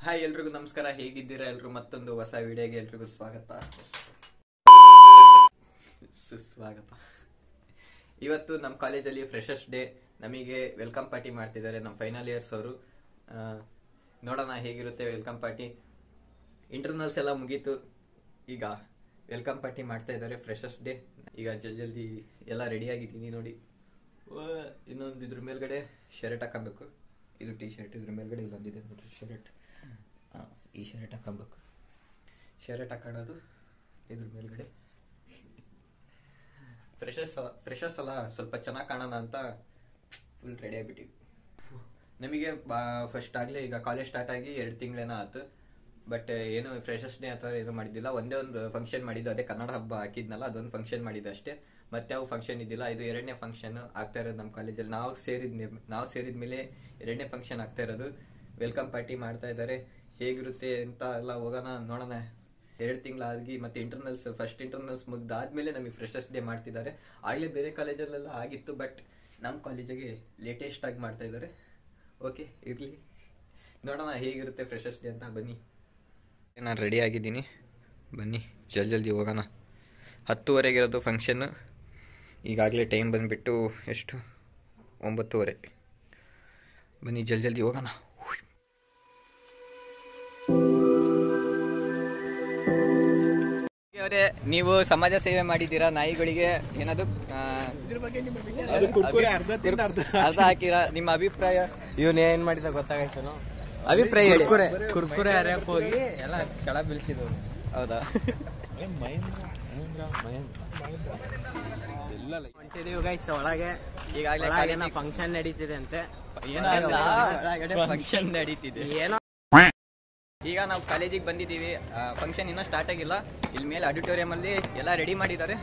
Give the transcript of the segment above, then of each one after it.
Hi ಎಲ್ರಿಗೂ ನಮಸ್ಕಾರ, ಹೇಗಿದ್ದೀರಾ ಎಲ್ರು? ಮತ್ತೊಂದು ಹೊಸ ವಿಡಿಯೋಗೆ ಎಲ್ರಿಗೂ ಸ್ವಾಗತ ಸುಸ್ವಾಗತ. ಇವತ್ತು ನಮ್ಮ ಕಾಲೇಜಲ್ಲಿ ಫ್ರೆಶರ್ಸ್ ಡೇ, ನಮಗೆ ವೆಲ್ಕಮ್ ಪಾರ್ಟಿ ಮಾಡ್ತಿದ್ದಾರೆ ನಮ್ಮ ಫೈನಲ್ ಇಯರ್ಸ್ ಅವರು. ನೋಡೋಣ ಹೇಗಿರುತ್ತೆ ವೆಲ್ಕಮ್ ಪಾರ್ಟಿ. ಇಂಟರ್ನಲ್ಸ್ ಎಲ್ಲ ಮುಗೀತು, ಈಗ ವೆಲ್ಕಮ್ ಪಾರ್ಟಿ ಮಾಡ್ತಾ ಇದ್ದಾರೆ ಫ್ರೆಶರ್ಸ್ ಡೇ. ಈಗ ಜಲ್ದಿ ಎಲ್ಲ ರೆಡಿ ಆಗಿದ್ದೀನಿ ನೋಡಿ. ಇನ್ನೊಂದು ಇದ್ರ ಮೇಲ್ಗಡೆ ಶರ್ಟ್ ಹಾಕಬೇಕು, ಇದು ಟೀ ಶರ್ಟ್, ಇದ್ರ ಮೇಲ್ಗಡೆ ಇಲ್ಲೊಂದಿದೆ ನೋಡ್ರಿ ಶರ್ಟ್. ಈ ಶರ್ಟ್ ಹಾಕಬೇಕು, ಶರ್ಟ್ ಹಾಕೊಳ್ಳೋದು ಇದ್ರ ಮೇಲ್ಗಡೆ. ಫ್ರೆಶರ್ಸ್ ಅಲ್ಲ, ಸ್ವಲ್ಪ ಚೆನ್ನಾಗಿ ಕಾಣೋಣ ಅಂತ ಫುಲ್ ರೆಡಿ ಆಗಿಬಿಟ್ಟಿವಿ. ನಮಗೆ ಫಸ್ಟ್ ಆಗಲೇ ಈಗ ಕಾಲೇಜ್ ಸ್ಟಾರ್ಟ್ ಆಗಿ 2 ತಿಂಗಳೇನೋ ಆಯ್ತು. ಬಟ್ ಏನು ಫ್ರೆಶರ್ಸ್ ಡೇ ಅಥವಾ ಏನು ಮಾಡಿದ್ದಿಲ್ಲ. ಒಂದೇ ಒಂದು ಫಂಕ್ಷನ್ ಮಾಡಿದ್ದು, ಅದೇ ಕನ್ನಡ ಹಬ್ಬ ಹಾಕಿದ್ನಲ್ಲ, ಅದೊಂದು ಫಂಕ್ಷನ್ ಮಾಡಿದ್ದು ಅಷ್ಟೇ. ಮತ್ತೆ ಯಾವ ಫಂಕ್ಷನ್ ಇದ್ದಿಲ್ಲ. ಇದು 2ನೇ ಫಂಕ್ಷನ್ ಆಗ್ತಾ ಇರೋದು ನಮ್ಮ ಕಾಲೇಜಲ್ಲಿ. ನಾವು ಸೇರಿದ್ಮೇಲೆ 2ನೇ ಫಂಕ್ಷನ್ ಆಗ್ತಾ ಇರೋದು. ವೆಲ್ಕಮ್ ಪಾರ್ಟಿ ಮಾಡ್ತಾ ಇದ್ದಾರೆ. ಹೇಗಿರುತ್ತೆ ಅಂತ ಎಲ್ಲ ಹೋಗೋಣ, ನೋಡೋಣ. 2 ತಿಂಗಳಾಗಿ ಮತ್ತೆ ಫಸ್ಟ್ ಇಂಟರ್ನಲ್ಸ್ ಮುಗ್ದಾದ್ಮೇಲೆ ನಮಗೆ ಫ್ರೆಶರ್ಸ್ ಡೇ ಮಾಡ್ತಿದ್ದಾರೆ. ಆಗಲೇ ಬೇರೆ ಕಾಲೇಜಲ್ಲೆಲ್ಲ ಆಗಿತ್ತು, ಬಟ್ ನಮ್ಮ ಕಾಲೇಜಿಗೆ ಲೇಟೆಸ್ಟ್ ಆಗಿ ಮಾಡ್ತಾ ಇದ್ದಾರೆ. ಓಕೆ, ಇರಲಿ, ನೋಡೋಣ ಹೇಗಿರುತ್ತೆ ಫ್ರೆಶರ್ಸ್ ಡೇ ಅಂತ. ಬನ್ನಿ, ನಾನು ರೆಡಿ ಆಗಿದ್ದೀನಿ, ಬನ್ನಿ ಜಲ್ದಿ ಹೋಗೋಣ. 10:30 ಇರೋದು ಫಂಕ್ಷನ್ನು. ಈಗಾಗಲೇ ಟೈಮ್ ಬಂದುಬಿಟ್ಟು ಎಷ್ಟು, 9:30. ಬನ್ನಿ ಜಲ್ದಿ ಹೋಗೋಣ. ಅವರೇ, ನೀವು ಸಮಾಜ ಸೇವೆ ಮಾಡಿದ್ದೀರಾ, ನಾಯಿಗಳಿಗೆ ಏನದು ಅರ್ಧ ಹಾಕಿರಾ, ನಿಮ್ಮ ಅಭಿಪ್ರಾಯ? ಇವನ್ ಏನ್ ಮಾಡಿದ ಗೊತ್ತಾಗೈತನು? ಅಭಿಪ್ರಾಯ ಹೇಳಿ. ಕುರ್ಕುರೆ ಅರ್ಯಕ್ ಹೋಗಿ ಎಲ್ಲ ಕೆಳ ಬೀಳ್ಸಿದವ್ರು. ಹೌದಾ? ಹೊಂಟಿದೀವಿ ಗೈಸ್ ಒಳಗೆ. ಈಗಾಗಲೇ ಫಂಕ್ಷನ್ ನಡೀತಿದೆ ಅಂತೆ. ಫಂಕ್ಷನ್ ನಡೀತಿದೆ ಏನೋ. ಈಗ ನಾವು ಕಾಲೇಜಿಗೆ ಬಂದಿದ್ದೀವಿ. ಫಂಕ್ಷನ್ ಇನ್ನೂ ಸ್ಟಾರ್ಟ್ ಆಗಿಲ್ಲ. ಇಲ್ಲಿ ಮೇಲೆ ಆಡಿಟೋರಿಯಂ ಅಲ್ಲಿ ಎಲ್ಲ ರೆಡಿ ಮಾಡಿದ್ದಾರೆ.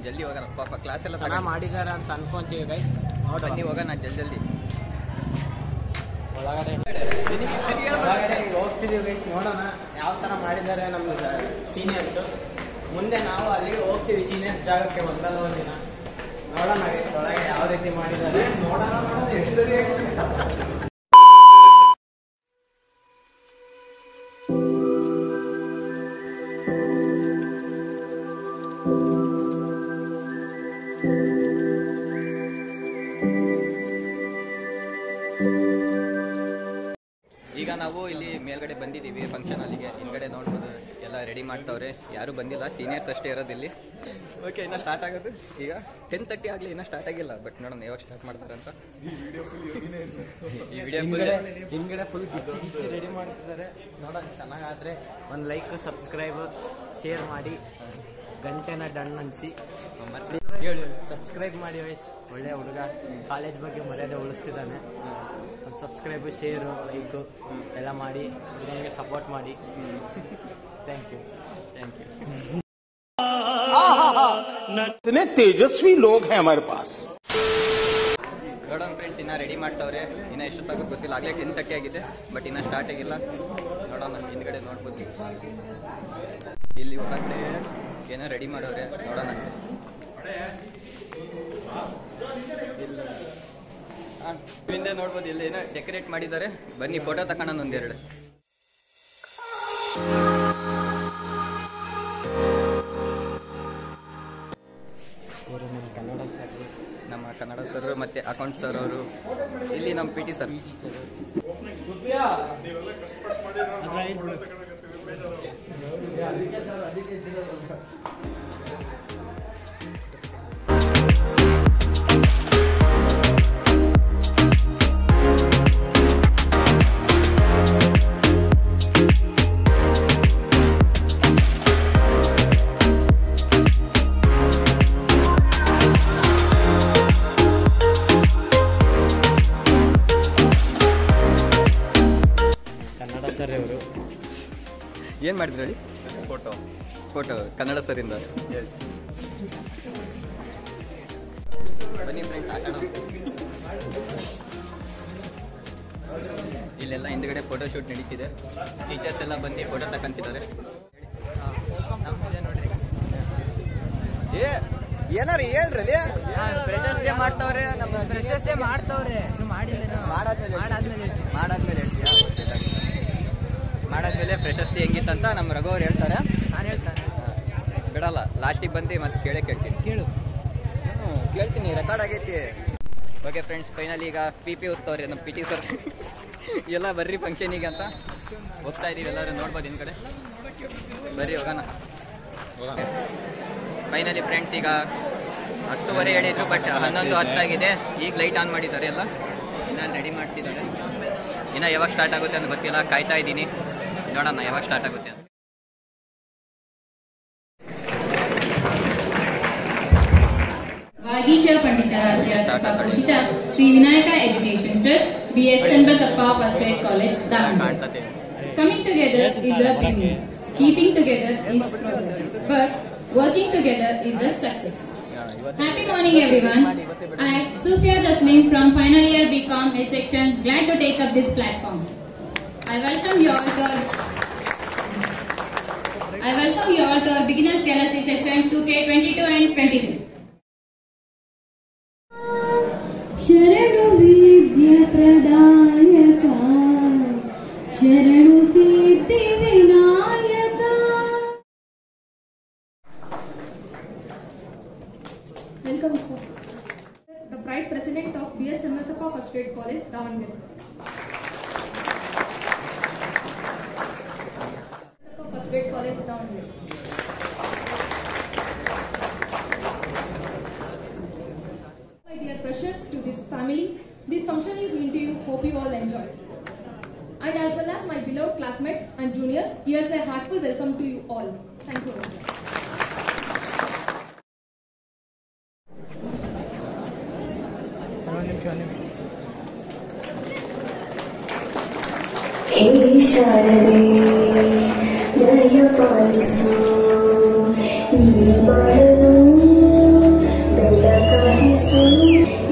ಜಲ್ದಿ ಹೋಗೋಣ. ಪಾಪ ಕ್ಲಾಸ್ ಎಲ್ಲ ಚೆನ್ನಾಗಿ ಮಾಡಿದಾರೆ ಅಂತ ಅನ್ಕೊಂತೀವಿ ಗೈಸ್. ಬನ್ನಿ ಹೋಗೋಣ ಜಲ್ದಿ. ಒಳಗಡೆ ಹೋಗ್ತಿದೀವಿ ಗೈಸ್, ನೋಡೋಣ ಯಾವ ತರ ಮಾಡಿದ್ದಾರೆ ನಮ್ಮ ಸೀನಿಯರ್ಸ್. ಮುಂದೆ ನಾವು ಅಲ್ಲಿಗೆ ಹೋಗ್ತೀವಿ, ಸೀನಿಯರ್ಸ್ ಜಾಗಕ್ಕೆ ಒಂದಲ್ಲ ಒಂದಿನ. ನೋಡೋಣ ಗೈಸ್ ಒಳಗೆ ಯಾವ ರೀತಿ ಮಾಡಿದ್ದಾರೆ. ಈಗ ನಾವು ಇಲ್ಲಿ ಮೇಲ್ಗಡೆ ಬಂದಿದ್ದೀವಿ ಫಂಕ್ಷನ್ ಅಲ್ಲಿಗೆ. ಹಿಂದ್ಗಡೆ ನೋಡ್ಬೋದು ಎಲ್ಲ ರೆಡಿ ಮಾಡ್ತಾವ್ರೆ. ಯಾರು ಬಂದಿಲ್ಲ, ಸೀನಿಯರ್ಸ್ ಅಷ್ಟೇ ಇರೋದು ಇಲ್ಲಿ. ಓಕೆ, ಇನ್ನೂ ಸ್ಟಾರ್ಟ್ ಆಗೋದು ಈಗ 10:30 ಆಗಲಿ, ಇನ್ನೂ ಸ್ಟಾರ್ಟ್ ಆಗಿಲ್ಲ. ಬಟ್ ನೋಡೋಣ ಯಾವಾಗ ಸ್ಟಾರ್ಟ್ ಮಾಡ್ತಾರೆ ಅಂತ. ಈ ವಿಡಿಯೋ ಹಿಂದ್ಗಡೆ ಫುಲ್ ಗಿಚ್ಚಿ ರೆಡಿ ಮಾಡ್ತಿದ್ದಾರೆ. ನೋಡೋಣ, ಚೆನ್ನಾಗಾದ್ರೆ ಒಂದು ಲೈಕ್, ಸಬ್ಸ್ಕ್ರೈಬ್, ಶೇರ್ ಮಾಡಿ, ಗಂಟೆನ ಡನ್ ಅನ್ಸಿ. ಮತ್ತೆ ಸಬ್ಸ್ಕ್ರೈಬ್ ಮಾಡಿ ವಯಸ್. ಒಳ್ಳೆ ಹುಡುಗ, ಕಾಲೇಜ್ ಬಗ್ಗೆ ಮರ್ಯಾದೆ ಉಳಿಸ್ತಿದ್ದಾನೆ. ಒಂದು ಸಬ್ಸ್ಕ್ರೈಬು, ಶೇರು, ಲೈಕು ಎಲ್ಲ ಮಾಡಿ ಹುಡುಗನಿಗೆ ಸಪೋರ್ಟ್ ಮಾಡಿ. Thank you. इतने तेजस्वी लोग हैं हमारे पास. ನೋಡೋಣ ಫ್ರೆಂಡ್ಸ್, ಇನ್ನ ರೆಡಿ ಮಾಡ್ತಾವ್ರೆ. ಇನ್ನ ಎಷ್ಟೊತ್ತಾಗುತ್ತೆ ಗೊತ್ತಿಲ್ಲ. ಆಗಲೇ 10:30 ಆಗಿದೆ, ಬಟ್ ಇನ್ನ ಸ್ಟಾರ್ಟ್ ಆಗಿಲ್ಲ. ನೋಡೋಣ, ಹಿಂದ್ಗಡೆ ನೋಡ್ಬೋದು. ಇಲ್ಲಿ ಹೊರಗಡೆ ಏನೋ ರೆಡಿ ಮಾಡೋರೆ, ನೋಡೋಣ. ಹಿಂದೆ ನೋಡ್ಬೋದು, ಇಲ್ಲಿ ಏನೋ ಡೆಕೋರೇಟ್ ಮಾಡಿದ್ದಾರೆ. ಬನ್ನಿ ಫೋಟೋ ತಗೋಣ ಒಂದೆರಡು. ನಮ್ಮ ಕನ್ನಡ ಸರ್ ಮತ್ತೆ ಅಕೌಂಟ್ ಸರ್ ಅವರು. ಇಲ್ಲಿ ನಮ್ಮ PT ಸರ್. ಸರ್ ಅವರು ಏನು ಮಾಡಿದ್ರು ಹೇಳಿ? ಫೋಟೋ ಕನ್ನಡ ಸರಿಂದ. ಬನ್ನಿ ಫ್ರೆಂಡ್ಸ್, ಆಟ ಆಡೋಣ. ಇಲ್ಲೆಲ್ಲ ಹಿಂದ್ಗಡೆ ಫೋಟೋ ಶೂಟ್ ನಡೀತಿದೆ. ಟೀಚರ್ಸ್ ಎಲ್ಲ ಬಂದು ಫೋಟೋ ತಗೊಂತಿದ್ದಾರೆ. ಏನಾರು ಹೇಳ್ರಿ. ಫ್ರೆಶರ್ಸ್ ಡೇ ಮಾಡ್ತಾವ್ರೆ, ನಮ್ಮ ಫ್ರೆಶರ್ಸ್ ಡೇ ಮಾಡ್ತಾವ್ರೆ. ಇನ್ನು ಮಾಡಿಲ್ಲ, ಮಾಡಾದ್ಮೇಲೆ ಹೇಳ್ತೀಯಾ? ಆದ್ಮೇಲೆ ಫ್ರೆಶರ್ಸ್ ಡೇ ಹೆಂಗಿತ್ತಂತ ನಮ್ಮ ರಘು ಅವ್ರು ಹೇಳ್ತಾರೆ. ನಾನು ಹೇಳ್ತಾನೆ ಬಿಡಲ್ಲ, ಲಾಸ್ಟಿಗೆ ಬಂದು ಮತ್ತೆ ಕೇಳ್ತೀನಿ. ಕೇಳ್ತೀನಿ, ರೆಕಾರ್ಡ್ ಆಗೈತಿ. ಓಕೆ ಫ್ರೆಂಡ್ಸ್, ಫೈನಲಿ ಈಗ PP ಓದ್ತವ್ರಿ ನಮ್ಮ PT ಸರ್. ಎಲ್ಲ ಬರ್ರಿ ಫಂಕ್ಷನಿಗೆ ಅಂತ ಹೋಗ್ತಾ ಇದೀವಿ. ಎಲ್ಲರೂ ನೋಡ್ಬೋದು ಹಿಂದ್ಗಡೆ, ಬರ್ರಿ ಹೋಗೋಣ. ಫೈನಲಿ ಫ್ರೆಂಡ್ಸ್, ಈಗ 10:15 ಹೇಳಿದ್ರು, ಬಟ್ 11:10 ಆಗಿದೆ. ಈಗ ಲೈಟ್ ಆನ್ ಮಾಡಿದ್ದಾರೆ, ಎಲ್ಲ ಇನ್ನು ರೆಡಿ ಮಾಡ್ತಿದ್ದಾರೆ. ಇನ್ನು ಯಾವಾಗ ಸ್ಟಾರ್ಟ್ ಆಗುತ್ತೆ ಅಂತ ಗೊತ್ತಿಲ್ಲ, ಕಾಯ್ತಾ ಇದ್ದೀನಿ. ನೋಡೋಣ ಯಾವಾಗ ಸ್ಟಾರ್ಟ್ ಆಗುತ್ತೆ ಅಂತ. ವಾಗೀಶ ಪಂಡಿತಾರಾಧ್ಯ ಘೋಷಿತ Shri Vinayaka education trust BS Channabasappa first grade college Davanagere. Coming together is a beginning. Keeping together is progress. But working together is a success. Happy morning everyone. I, Sufia Tasnim from final year BCom A section, glad to take up this platform. I welcome you all to our beginners galaxy session 2K22 and 23. ಶರಣು ವಿದ್ಯೆ ಪ್ರದಾಯಕ ಶರಣು ಸಿದ್ಧಿ Vinayaka. Welcome sir. The Pride President of BS Channasappa First Grade College, Davangere. First Grade College, Davangere. My dear freshers to this family, this function is meant to you. Hope you all enjoy. And as well as my beloved classmates and juniors, here's a heartfelt welcome to you all. Thank you very much. ಶಾರದೆ ದಯ ಪಾಲಿಸು ಈ ಬಾಳನು ಬೆಳಕಾಗಿಸು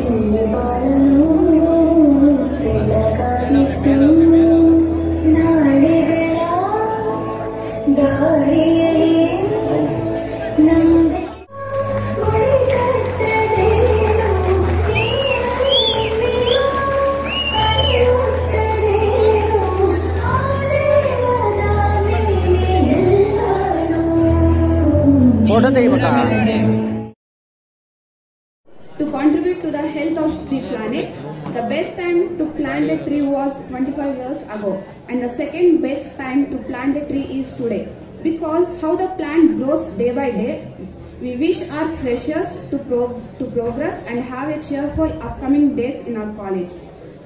ಈ ಬಾಳನು ಬೆಳಕಾಗಿಸು ನಾಳೆಗಳ ದಾರಿಯಲ್ಲಿ ನಂಬಿ To contribute to the health of the planet, the best time to plant a tree was 25 years ago, and the second best time to plant a tree is today. Because how the plant grows day by day, we wish our freshers to progress and have a cheerful upcoming days in our college.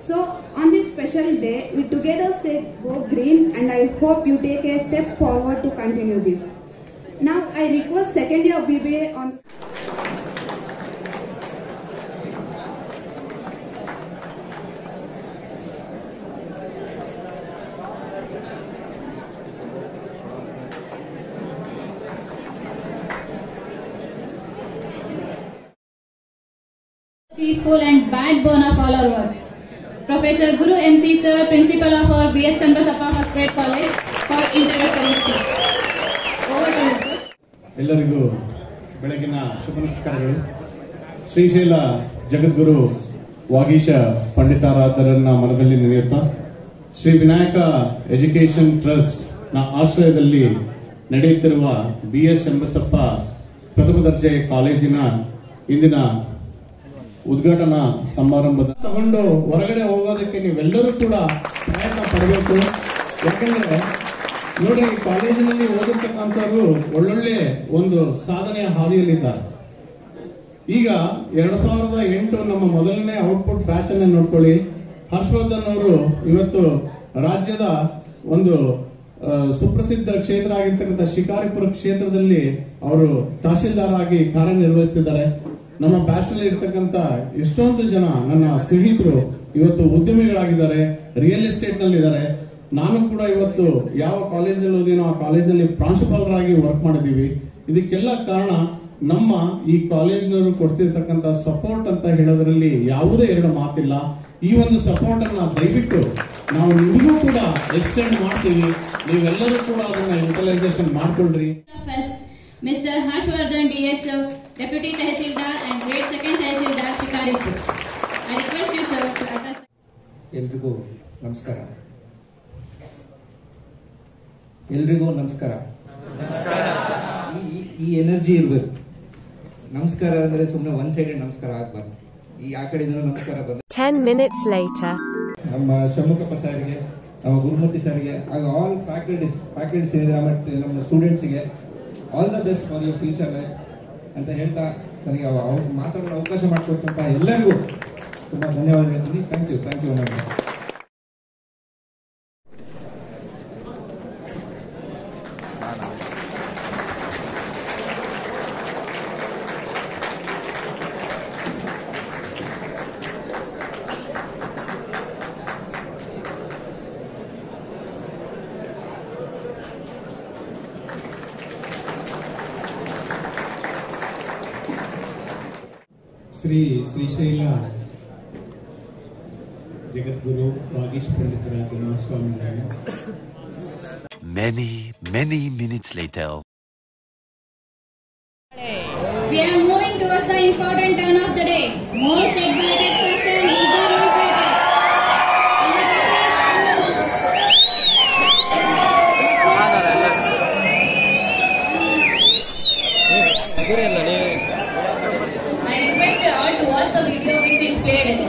So on this special day, we together say go green, and I hope you take a step forward to continue this. Now I request second year BBA on Full and backbone of all our works. Professor Guru MC Sir, Principal of our BS Channasappa First Grade College, for introductory speech. Over to you, sir. ಎಲ್ಲರಿಗೂ ಬೆಳಗಿನ ಶುಭ ನಮಸ್ಕಾರಗಳು. ಶ್ರೀಶೈಲ ಜಗದ್ಗುರು ವಾಗೀಶ ಪಂಡಿತಾರಾಧ್ಯರನ್ನ ಮನದಲ್ಲಿ ನೆನೆಯುತ್ತಾ Shri Vinayaka education trust ನ ಆಶ್ರಯದಲ್ಲಿ ನಡೆಯುತ್ತಿರುವ BS Channabasappa ಪ್ರಥಮ ದರ್ಜೆ ಕಾಲೇಜಿನ ಇಂದಿನ ಉದ್ಘಾಟನಾ ಸಮಾರಂಭದ ತಗೊಂಡು ಹೊರಗಡೆ ಹೋಗೋದಕ್ಕೆ ನೀವೆಲ್ಲರೂ ಕೂಡ ಪ್ರಯತ್ನ ಪಡಬೇಕು. ಯಾಕಂದ್ರೆ ನೋಡಿ, ಕಾಲೇಜಿನಲ್ಲಿ ಓದಿರ್ತಕ್ಕಂಥವ್ರು ಒಳ್ಳೊಳ್ಳೆ ಒಂದು ಸಾಧನೆಯ ಹಾದಿಯಲ್ಲಿದ್ದಾರೆ. ಈಗ 2008 ನಮ್ಮ ಮೊದಲನೇ ಔಟ್ಪುಟ್ ಬ್ಯಾಚ್ ಅನ್ನ ನೋಡ್ಕೊಳ್ಳಿ. ಹರ್ಷವರ್ಧನ್ ಅವರು ಇವತ್ತು ರಾಜ್ಯದ ಒಂದು ಸುಪ್ರಸಿದ್ಧ ಕ್ಷೇತ್ರ ಆಗಿರ್ತಕ್ಕಂಥ ಶಿಕಾರಿಪುರ ಕ್ಷೇತ್ರದಲ್ಲಿ ಅವರು ತಹಶೀಲ್ದಾರ್ ಆಗಿ ಕಾರ್ಯನಿರ್ವಹಿಸ್ತಿದ್ದಾರೆ. ನಮ್ಮ ಬ್ಯಾಚ್ ನಲ್ಲಿ ಇರ್ತಕ್ಕಂಥ ಎಷ್ಟೊಂದು ಜನ ನನ್ನ ಸ್ನೇಹಿತರು ಇವತ್ತು ಉದ್ಯಮಿಗಳಾಗಿದ್ದಾರೆ, ರಿಯಲ್ ಎಸ್ಟೇಟ್ ನಲ್ಲಿ ಇದ್ದಾರೆ. ನಾನು ಕೂಡ ಇವತ್ತು ಯಾವ ಕಾಲೇಜಲ್ಲಿ ಓದಿನೋ ಆ ಕಾಲೇಜಲ್ಲಿ ಪ್ರಾಂಶುಪಾಲರಾಗಿ ವರ್ಕ್ ಮಾಡಿದೀವಿ. ಇದಕ್ಕೆಲ್ಲ ಕಾರಣ ನಮ್ಮ ಈ ಕಾಲೇಜಿನವರು ಕೊಡ್ತಿರ್ತಕ್ಕಂಥ ಸಪೋರ್ಟ್ ಅಂತ ಹೇಳೋದ್ರಲ್ಲಿ ಯಾವುದೇ ಎರಡು ಮಾತಿಲ್ಲ. ಈ ಒಂದು ಸಪೋರ್ಟ್ ಅನ್ನ ದಯವಿಟ್ಟು ನಾವು ನಿಮಗೂ ಕೂಡ ಎಕ್ಸ್ಟೆಂಡ್ ಮಾಡ್ತೀವಿ. ನೀವೆಲ್ಲರೂ ಕೂಡ ಅದನ್ನ ಯುಟಿಲೈಸೇಷನ್ ಮಾಡ್ಕೊಳ್ರಿ. Mr. Harshvardhan DS, Deputy Tehsildar and Grade 2nd Tehsildar, Shikaripur. I request you, sir, to address. ಎಲ್ರಿಗೂ ನಮಸ್ಕಾರ. ಎಲ್ರಿಗೂ ನಮಸ್ಕಾರ. ಈ ಎನರ್ಜಿ ಇರಬೇಕು. ನಮಸ್ಕಾರ ಅಂದ್ರೆ ಸುಮ್ಮನೆ ಒನ್ ಸೈಡೆಡ್ ನಮಸ್ಕಾರ ಆಗಬಾರ್ದು. ಆ ಕಡೆಯಿಂದ ನಮಸ್ಕಾರ ಬಂದ 10 minutes later ನಮ್ಮ ಷಣ್ಮುಖಪ್ಪ ಸರ್ಗೆ, ನಮ್ಮ ಗುರುಮೂರ್ತಿ ಸರ್ಗೆ, ಹಾಗೂ ಆಲ್ ಫ್ಯಾಕಲ್ಟೀಸ್ ನಮ್ಮ ಸ್ಟೂಡೆಂಟ್ಸ್ಗೆ all the best for your future life ಅಂತ ಹೇಳ್ತಾ ನನಗೆ ಮಾತಾಡಲು ಅವಕಾಶ ಮಾಡಿಕೊಟ್ಟಂತ ಎಲ್ಲರಿಗೂ ತುಂಬಾ ಧನ್ಯವಾದ ಹೇಳ್ತೀನಿ. Thank you. ಶ್ರೀಶೈಲ ಜಗದ್ಗುರು ವಾಗೀಶ ಪಂಡಿತರಾದ ಸ್ವಾಮಿಗಳನ್ನು Many minutes later. We are moving towards the important turn of the day. Most excited session eagerly waited. I request you all to watch the video which is played.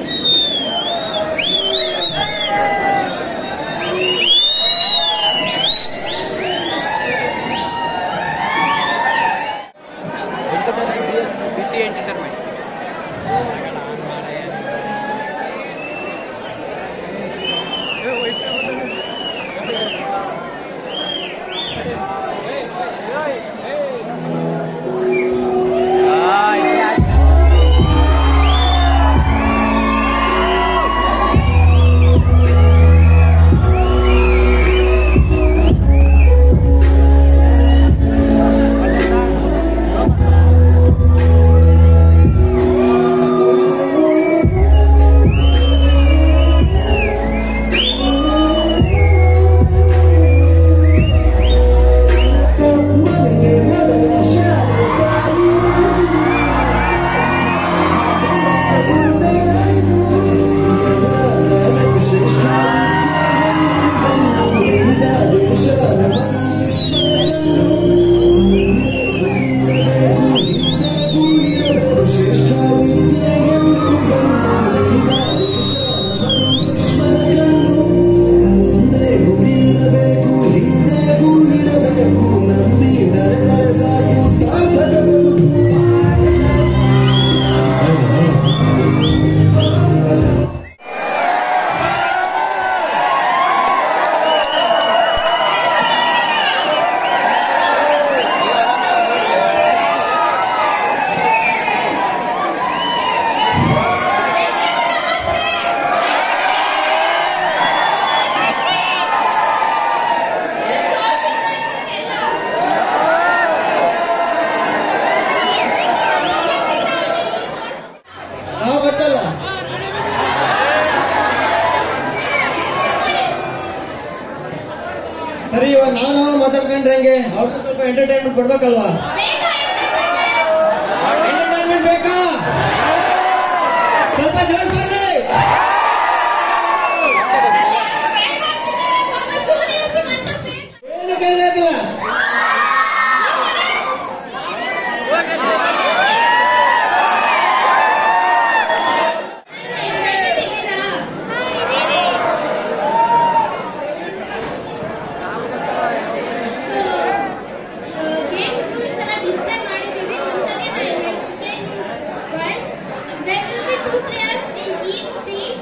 ಸರಿ, ಇವಾಗ ನಾವು ಮಾತಾಡ್ಕೊಂಡ್ರೆ ಹೆಂಗೆ? ಅವ್ರಿಗೂ ಸ್ವಲ್ಪ entertainment ಕೊಡ್ಬೇಕಲ್ವಾ? Entertainment ಬೇಕಾ? ಸ್ವಲ್ಪ ಜೋಶ್ ಬರ್ಲಿ. ಏನು ಕೇಳಿಲ್ಲ. There will be 2 players in each team.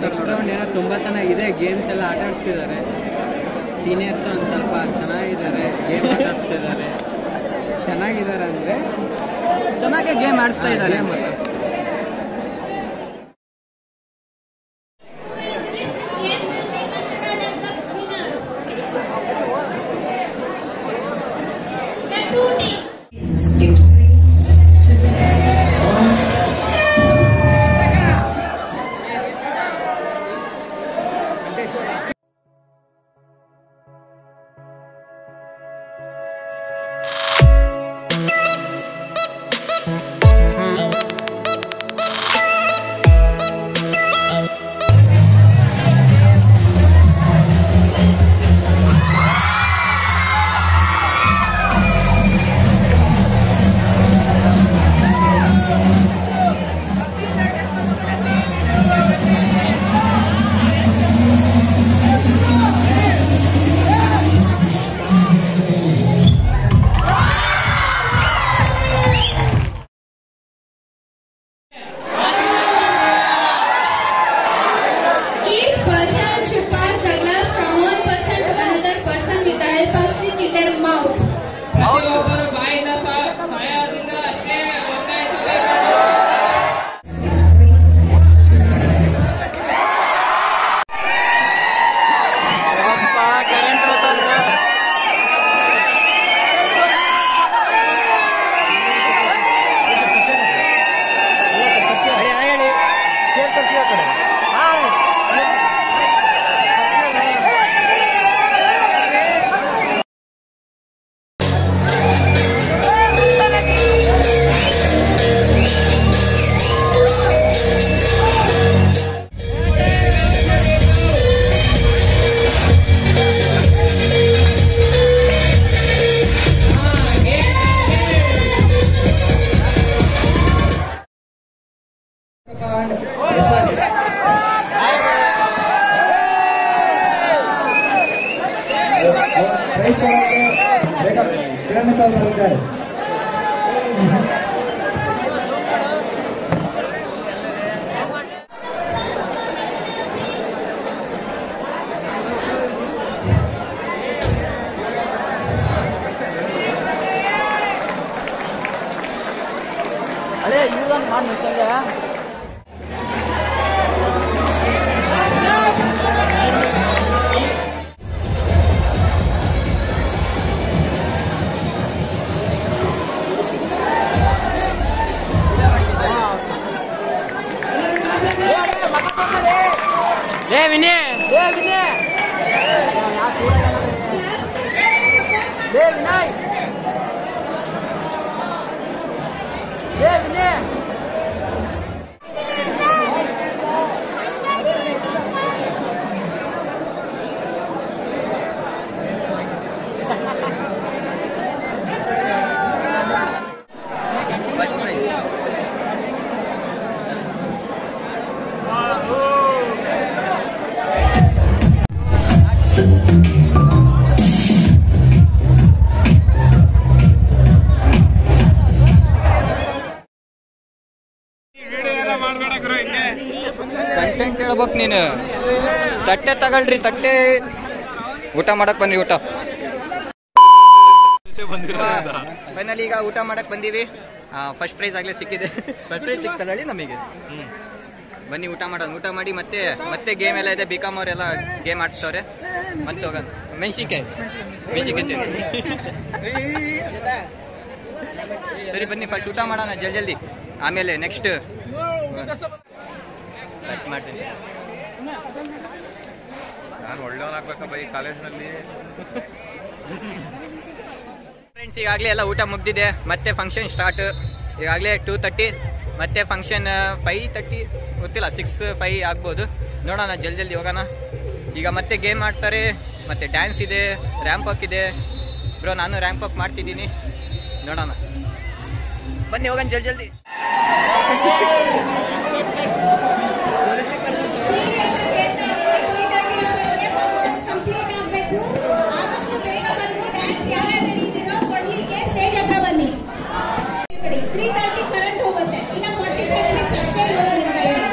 Ground ಏನೋ ತುಂಬ ಚೆನ್ನಾಗಿದೆ, ಗೇಮ್ಸ್ ಎಲ್ಲ ಆಟ ಆಡಿಸ್ತಿದ್ದಾರೆ. ಸೀನಿಯರ್ಸ್ ಒಂದು ಸ್ವಲ್ಪ ಚೆನ್ನಾಗಿದ್ದಾರೆ, ಗೇಮ್ ಆಟ ಆಡಿಸ್ತಿದ್ದಾರೆ. ಚೆನ್ನಾಗಿದ್ದಾರೆ ಅಂದರೆ ಚೆನ್ನಾಗಿ ಗೇಮ್ ಆಡಿಸ್ತಾ ಇದ್ದಾರೆ. ಮತ್ತು ಪ್ರೈಸ್ ಕೊಡೋಕ್ಕೆ ಕಿರಣ್ ಸರ್ ಬರೆದಿದ್ದಾರೆ. ಅದೇ ಇವ್ರೊಂದು ಮಾಡಿ ಮಿಸ್ಟೇಗೆ ಕಂಟೆಂಟ್ ಹೇಳ್ಬೇಕು ನೀನು. ತಟ್ಟೆ ತಗೊಳ್ರಿ, ತಟ್ಟೆ ಊಟ ಮಾಡಕ್ ಬನ್ನಿ. ಊಟ ಫೈನಲಿ ಈಗ ಊಟ ಮಾಡಕ್ ಬಂದೀವಿ. ಫಸ್ಟ್ ಪ್ರೈಸ್ ಆಗ್ಲೇ ಸಿಕ್ಕಿದೆ. ಫಸ್ಟ್ ಪ್ರೈಸ್ ಸಿಕ್ತದಲ್ಲಿ ನಮಗೆ. ಬನ್ನಿ ಊಟ ಮಾಡೋಣ. ಊಟ ಮಾಡಿ ಮತ್ತೆ ಗೇಮ್ ಎಲ್ಲ ಇದೆ. ಬಿಕಾಮ್ ಅವರೆಲ್ಲ ಗೇಮ್ ಆಡಿಸ್ತವ್ರೆ. ಮತ್ತೆ ಹೋಗೋಣ. ಮೆಣಸಿನ್ಕಾಯಿ ಸರಿ ಬನ್ನಿ, ಫಸ್ಟ್ ಊಟ ಮಾಡೋಣ ಜಲ್ದಿ. ಆಮೇಲೆ ನೆಕ್ಸ್ಟ್ ಮಾಡ್ತೀನಿ. ನಾನು ಒಳ್ಳೆಯವನಾಗ್ಬೇಕಪ್ಪ ಈ ಕಾಲೇಜ್ನಲ್ಲಿ. ಫ್ರೆಂಡ್ಸ್, ಈಗಾಗಲೇ ಎಲ್ಲ ಊಟ ಮುಗ್ದಿದೆ. ಮತ್ತೆ ಫಂಕ್ಷನ್ ಸ್ಟಾರ್ಟ್. ಈಗಾಗಲೇ 2:30, ಮತ್ತೆ ಫಂಕ್ಷನ್ 5:30, ಗೊತ್ತಿಲ್ಲ 6-5 ಆಗ್ಬೋದು. ನೋಡೋಣ, ಜಲ್ದಿ ಹೋಗೋಣ. ಈಗ ಮತ್ತೆ ಗೇಮ್ ಆಡ್ತಾರೆ, ಮತ್ತೆ ಡ್ಯಾನ್ಸ್ ಇದೆ, ರ್ಯಾಂಪ್ ವಾಕ್ ಇದೆ. ಬ್ರೋ, ನಾನು ರ್ಯಾಂಪ್ ವಾಕ್ ಮಾಡ್ತಿದ್ದೀನಿ. ನೋಡೋಣ, ಬನ್ನಿ ಹೋಗೋಣ ಜಲ್ದಿ. ಕರೆಂಟ್ ಹೋಗುತ್ತೆ. ಇನ್ನ 45 ಮಿನಿಟ್ಸ್ ಅಷ್ಟೇ ಇರೋದು ನಿಮ್ಮ ಕೈಯಲ್ಲಿ.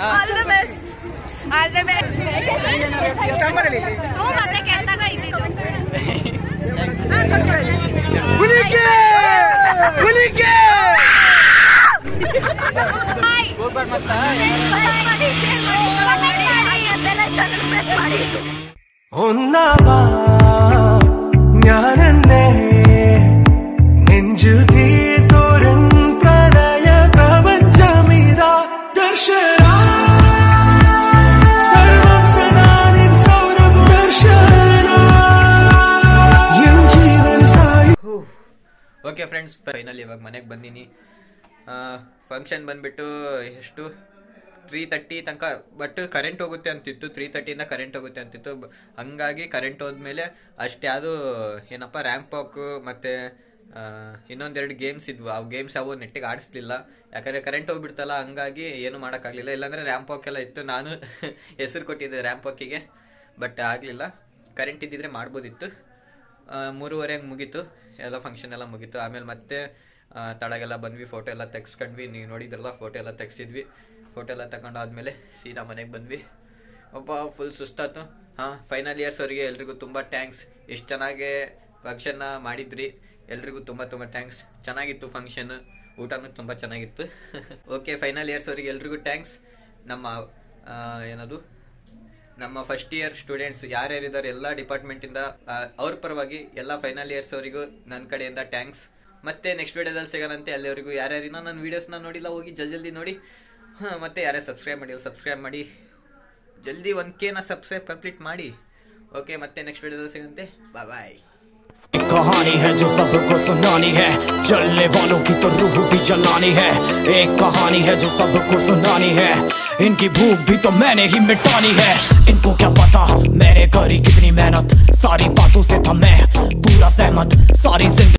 All the best all the best ತೂ ಮತ್ತೆ ಕೇಳ್ದಾಗ ಇದ್ದಿದ್ದು ಹುಲಿಗೆ ಹುಲಿಗೆ ಗೋಬರ್ ಮತ್ತ ഒന്നാവാ ഞാനെന്നെ നെഞ്ചു തീർത്തോരൻ പ്രണയ പ്രപഞ്ചമിതാ ദർശന സർവം സദാനിൻ സൗരഭ ദർശന എൻ ജീവൻ സായി. ಓಕೆ ಫ್ರೆಂಡ್ಸ್, ಫೈನಲ್ ಇವಾಗ ಮನೆಗೆ ಬಂದೀನಿ. ಫಂಕ್ಷನ್ ಬಂದ್ಬಿಟ್ಟು ಎಷ್ಟು 3:30 ತನಕ, ಬಟ್ ಕರೆಂಟ್ ಹೋಗುತ್ತೆ ಅಂತಿತ್ತು. 3:30 ಕರೆಂಟ್ ಹೋಗುತ್ತೆ ಅಂತಿತ್ತು. ಹಂಗಾಗಿ ಕರೆಂಟ್ ಹೋದ್ಮೇಲೆ ಅಷ್ಟು ಯಾವುದು ಏನಪ್ಪ ರ್ಯಾಂಪ್ ವಾಕ್ ಮತ್ತು ಇನ್ನೊಂದೆರಡು ಗೇಮ್ಸ್ ಇದ್ವು. ಆ ಗೇಮ್ಸ್ ಅವು ನೆಟ್ಟಿಗೆ ಆಡಿಸ್ಲಿಲ್ಲ, ಯಾಕಂದರೆ ಕರೆಂಟ್ ಹೋಗ್ಬಿಡ್ತಲ್ಲ. ಹಂಗಾಗಿ ಏನು ಮಾಡೋಕ್ಕಾಗಲಿಲ್ಲ. ಇಲ್ಲಾಂದರೆ ರ್ಯಾಂಪ್ ವಾಕ್ ಎಲ್ಲ ಇತ್ತು. ನಾನು ಹೆಸರು ಕೊಟ್ಟಿದ್ದೆ ರ್ಯಾಂಪ್ ವಾಕಿಗೆ, ಬಟ್ ಆಗಲಿಲ್ಲ. ಕರೆಂಟ್ ಇದ್ದಿದ್ರೆ ಮಾಡ್ಬೋದಿತ್ತು. 3:30 ಮುಗೀತು ಎಲ್ಲ ಫಂಕ್ಷನ್ ಎಲ್ಲ ಮುಗೀತು. ಆಮೇಲೆ ಮತ್ತೆ ತಳಗೆಲ್ಲ ಬಂದ್ವಿ, ಫೋಟೋ ಎಲ್ಲ ತೆಗ್ಸ್ಕೊಂಡ್ವಿ. ನೀವು ನೋಡಿದ್ರಲ್ಲ, ಫೋಟೋ ಎಲ್ಲ ತೆಗ್ಸಿದ್ವಿ. ಫೋಟೋ ಎಲ್ಲ ತಗೊಂಡಾದ್ಮೇಲೆ ಸೀದಾ ಮನೆಗೆ ಬಂದ್ವಿ. ಫುಲ್ ಸುಸ್ತಾಯ್ತು. ಫೈನಲ್ ಇಯರ್ಸ್ ಅವರಿಗೆ ಎಲ್ರಿಗೂ ತುಂಬ ಥ್ಯಾಂಕ್ಸ್. ಎಷ್ಟು ಚೆನ್ನಾಗಿ ಫಂಕ್ಷನ್ನ ಮಾಡಿದ್ರಿ, ಎಲ್ರಿಗೂ ತುಂಬ ತುಂಬ ಥ್ಯಾಂಕ್ಸ್. ಚೆನ್ನಾಗಿತ್ತು ಫಂಕ್ಷನ್, ಊಟನೂ ತುಂಬ ಚೆನ್ನಾಗಿತ್ತು. ಓಕೆ, ಫೈನಲ್ ಇಯರ್ಸ್ ಅವರಿಗೆ ಎಲ್ರಿಗೂ ಥ್ಯಾಂಕ್ಸ್. ನಮ್ಮ ಫಸ್ಟ್ ಇಯರ್ ಸ್ಟೂಡೆಂಟ್ಸ್ ಯಾರ್ಯಾರಿದ್ದಾರೆ ಎಲ್ಲ ಡಿಪಾರ್ಟ್ಮೆಂಟಿಂದ ಅವ್ರ ಪರವಾಗಿ ಎಲ್ಲ ಫೈನಲ್ ಇಯರ್ಸ್ ಅವರಿಗೂ ನನ್ನ ಕಡೆಯಿಂದ ಥ್ಯಾಂಕ್ಸ್. ಮತ್ತೆ ನೆಕ್ಸ್ಟ್ ವಿಡಿಯೋದಲ್ಲಿ ಸಿಗೋಣಂತೆ. ಅಲ್ಲಿವರೆಗೂ ಯಾರ್ಯಾರಿನ ನನ್ನ ವೀಡಿಯೋಸ್ನ ನೋಡಿಲ್ಲ ಹೋಗಿ ಜಲ್ದಿ ನೋಡಿ. ಮತ್ತೆ ಯಾರೇ ಸಬ್ಸ್ಕ್ರೈಬ್ ಮಾಡಿ ಜಲ್ದಿ 1K ಸಬ್ಸ್ಕ್ರೈಬ್ ಕಂಪ್ಲೀಟ್ ಮಾಡಿ. ಓಕೆ, ಮತ್ತೆ ನೆಕ್ಸ್ಟ್ ವಿಡಿಯೋದಲ್ಲಿ ಸಿಗೋಣಂತೆ. ಬಾಯ್. एक कहानी है जो सबको सुनानी है, जलने वालों की तो रूह भी जलानी है. एक कहानी है जो सबको सुनानी है, इनकी भूख भी तो मैंने ही मिटानी है. इनको क्या पता मैंने करी कितनी मेहनत, सारी बातों से था मैं पूरा सहमत. सारी जिंदगी